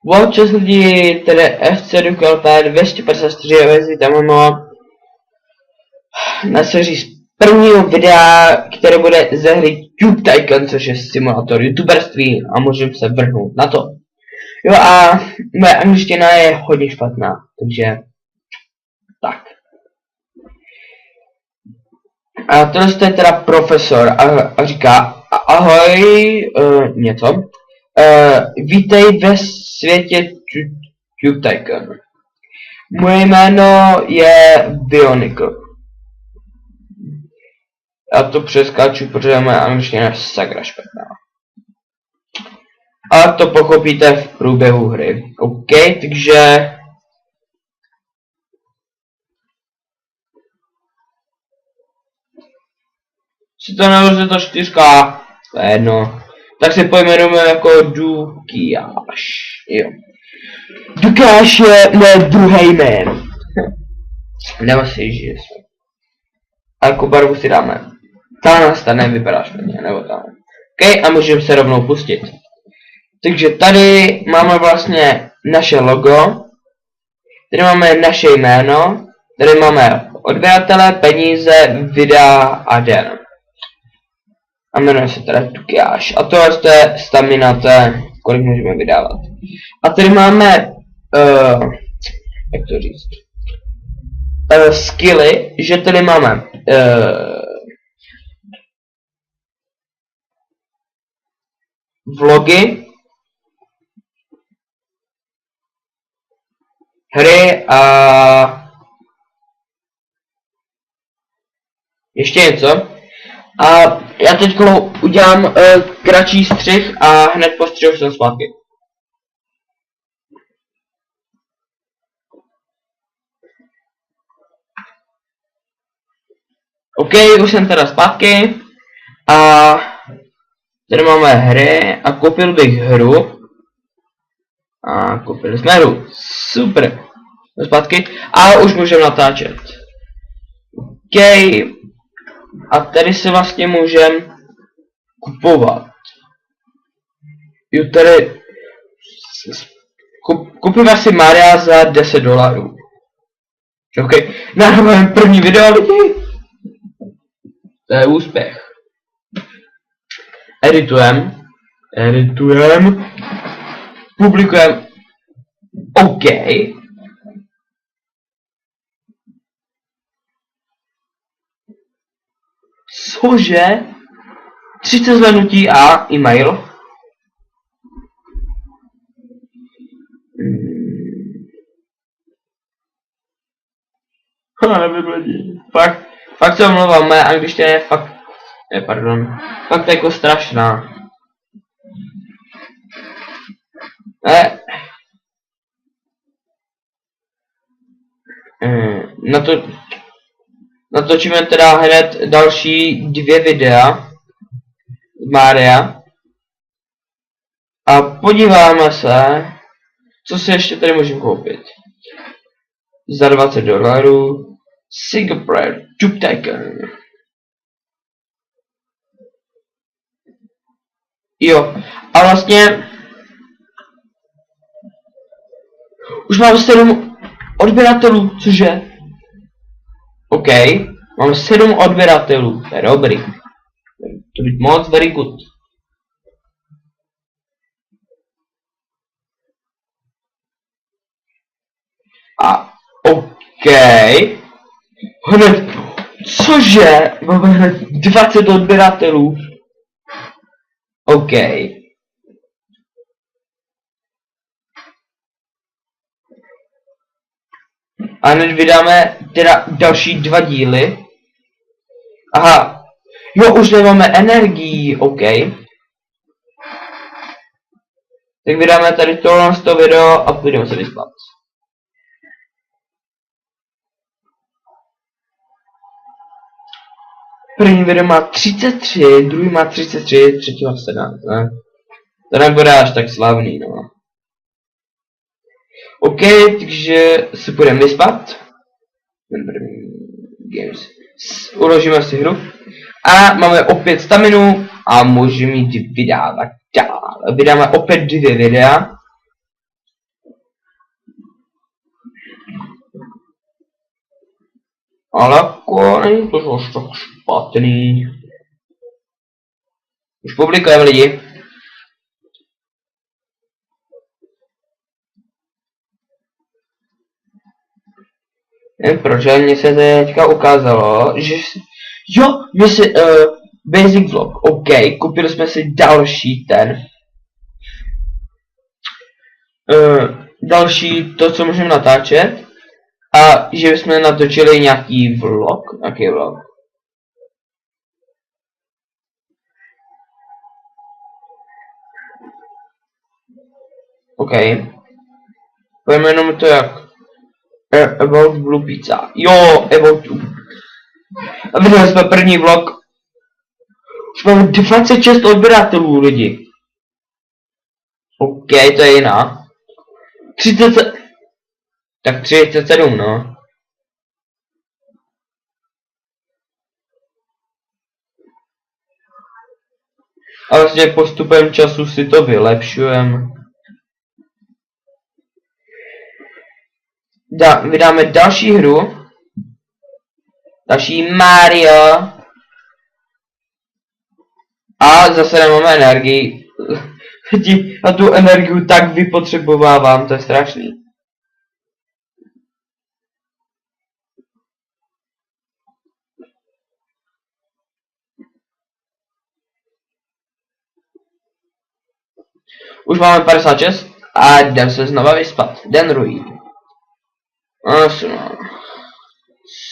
Wow, čas lidi, tady FC Dukelpé 254 vezitamo na sérii z prvního videa, které bude ze hry Tube Tycoon, což je simulátor youtuberství a můžeme se vrhnout na to. Jo a moje angličtina je hodně špatná, takže tak. A tohle je teda profesor a říká ahoj, něco. Vítej ve světě Tube Tycoon. Moje jméno je Bionicle. Já to přeskáču, protože moje angličtina je sakra špatná. A to pochopíte v průběhu hry. OK, takže... Si to neloží to 4, to je jedno. Tak se pojmenujeme jako Dukiáš. Jo. Dukiáš je moje druhé jméno. Nebo si žije se. A jako barvu si dáme. Ta nastane, vypadá špatně, nebo tam. OK, a můžeme se rovnou pustit. Takže tady máme vlastně naše logo. Tady máme naše jméno. Tady máme odběratele, peníze, videa a den. A jmenuje se teda Dukiáš. A tohle je stamina, to je, kolik můžeme vydávat. A tady máme, jak to říct, skilly, že tady máme, vlogy, hry a ještě něco. A já teď udělám kratší střih a hned po střihu jsem zpátky. OK, už jsem teda zpátky. A tady máme hry a koupil bych hru. A koupili jsme hru. Super. Zpátky. A už můžeme natáčet. OK. A tady si vlastně můžeme kupovat. Jo, tady kupujeme si Maria za $10. OK, nahráváme první video, lidi. To je úspěch. Editujem. Publikujem. OK. Cože? 30 zhlédnutí a e-mail. Nevím lidi. Fakt se omlouvám, moje angličtina je fakt... Fakt jako strašná. Natočíme teda hned další 2 videa z Maria a podíváme se, co si ještě tady můžeme koupit. Za $20 single player Tube Tycoon. Jo, a vlastně už máme 7 odběratelů, cože? OK, mám 7 odběratelů, to je dobrý. To být moc very good. A OK. Hned, cože? Máme hned 20 odběratelů. OK. A hned vydáme teda další 2 díly. Aha. Jo, už nemáme energii, OK. Tak vydáme tady tohle z toho video a půjdeme se vyspat. První video má 33, druhý má 33, třetí má 17, ne? To nebude až tak slavný, no. OK, takže se půjdeme vyspat. Games. Uložíme si hru. A máme opět staminu a můžeme jít vydávat dál. Vydáme opět 2 videa. Ale jako není to zase tak špatný. Už publikujeme lidi. Nevím proč, ale mně se teďka ukázalo, že... Jo, my si... basic vlog, OK, koupili jsme si další ten... další to, co můžeme natáčet. A že jsme natočili nějaký vlog. Jaký vlog? OK. Pojmenujeme to jak... About Blue Pizza. Jo, About... A vydali jsme první vlog. Už máme 26 odběratelů, lidi. OK, to je jiná. 30... Tak 37, no. A vlastně postupem času si to vylepšujeme. Vydáme další hru. Další Mario. A zase nemáme energii. A tu energii tak vypotřebovávám, to je strašný. Už máme 56 a jdem se znova vyspat. Den druhý.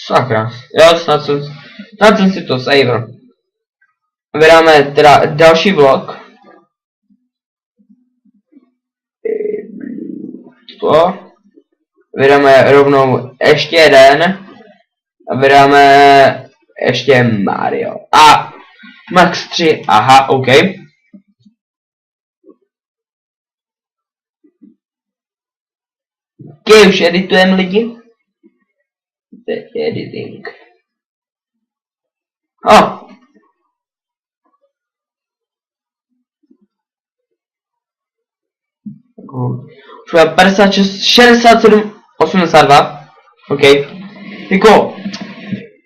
Sakra. Jo, snad jsem si to saver. Vydáme teda další vlog. To. Vydáme rovnou ještě jeden. A vydáme ještě Mario. A max 3. Aha, OK. OK, už editujeme lidi. Editing. Už máme 56, 67, 82. OK. Jako,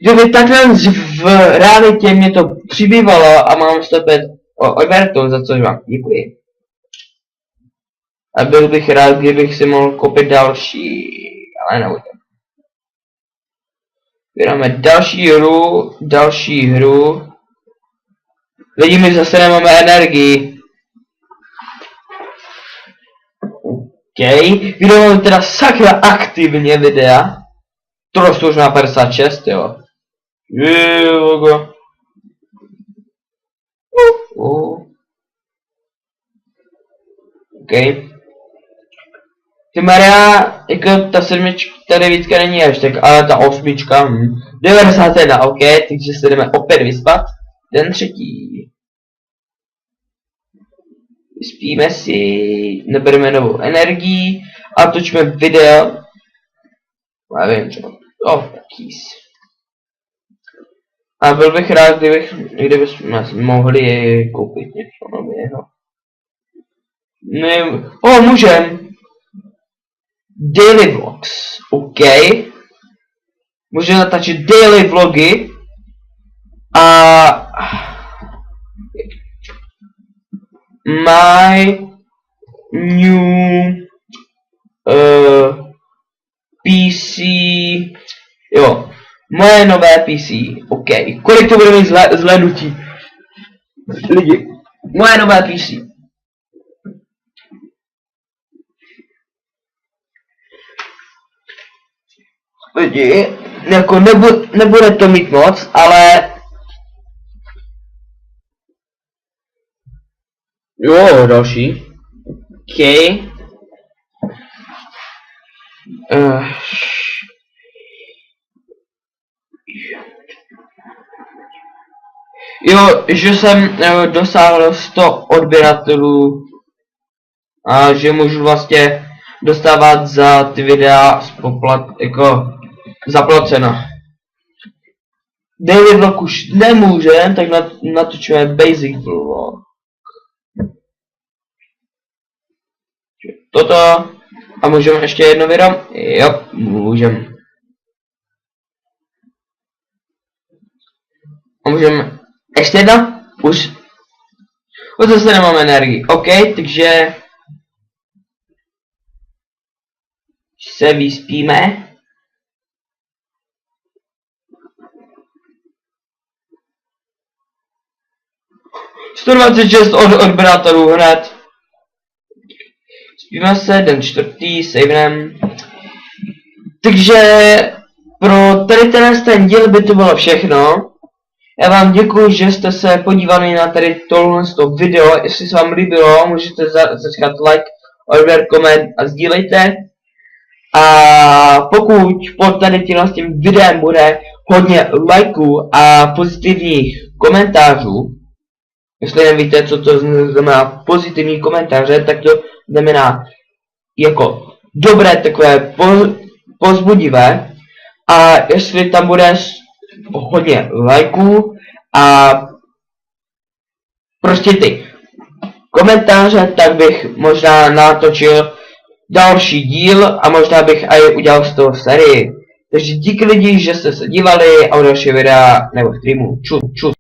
kdyby takhle v realitě mě to přibývalo a mám 105 odbertou, za což vám děkuji. A byl bych rád, kdybych si mohl koupit další, ale nebudem. Vydáme další hru. Lidi, my zase nemáme energii. OK, vydáme teda sakra aktivně videa. To už má 56, jo. Logo. OK. Ty Maria, jako ta 7, ta 9 není až tak, ale ta 8, 91, OK, takže se jdeme opět vyspat. Den třetí. Vyspíme si, nebereme novou energii a točíme video. Nevím, co. Kýs. A byl bych rád, kdybychom mohli koupit něco nového. Ne, můžem. Daily vlogs, OK. Můžeme natáčet daily vlogy. A my new PC. Jo, moje nové PC. OK. Kolik to bude mít zhlédnutí? Lidi, moje nové PC. Lidi, jako nebude to mít moc, ale... Jo, další. OK. Jo, že jsem dosáhl 100 odběratelů a že můžu vlastně dostávat za ty videa jako zaplaceno. Daily vlog už nemůžem, tak natočíme basic vlog. Toto. A můžeme ještě jedno video? Jo, můžeme. A můžeme ještě jedna? Už zase nemám energii. OK, takže se vyspíme. odběratelů hned. Spíme se, den čtvrtý, savenem. Takže pro tady ten díl by to bylo všechno. Já vám děkuji, že jste se podívali na tady tohle video. Jestli se vám líbilo, můžete začkat like, odběr, koment a sdílejte. A pokud pod tady s tím videem bude hodně lajků a pozitivních komentářů, jestli nevíte, co to znamená pozitivní komentáře, tak to znamená jako dobré, takové pozbudivé. A jestli tam bude hodně lajků a prostě ty komentáře, tak bych možná natočil další díl a možná bych aj udělal z toho sérii. Takže díky lidi, že jste se dívali a u dalšího videa nebo streamu. Čus.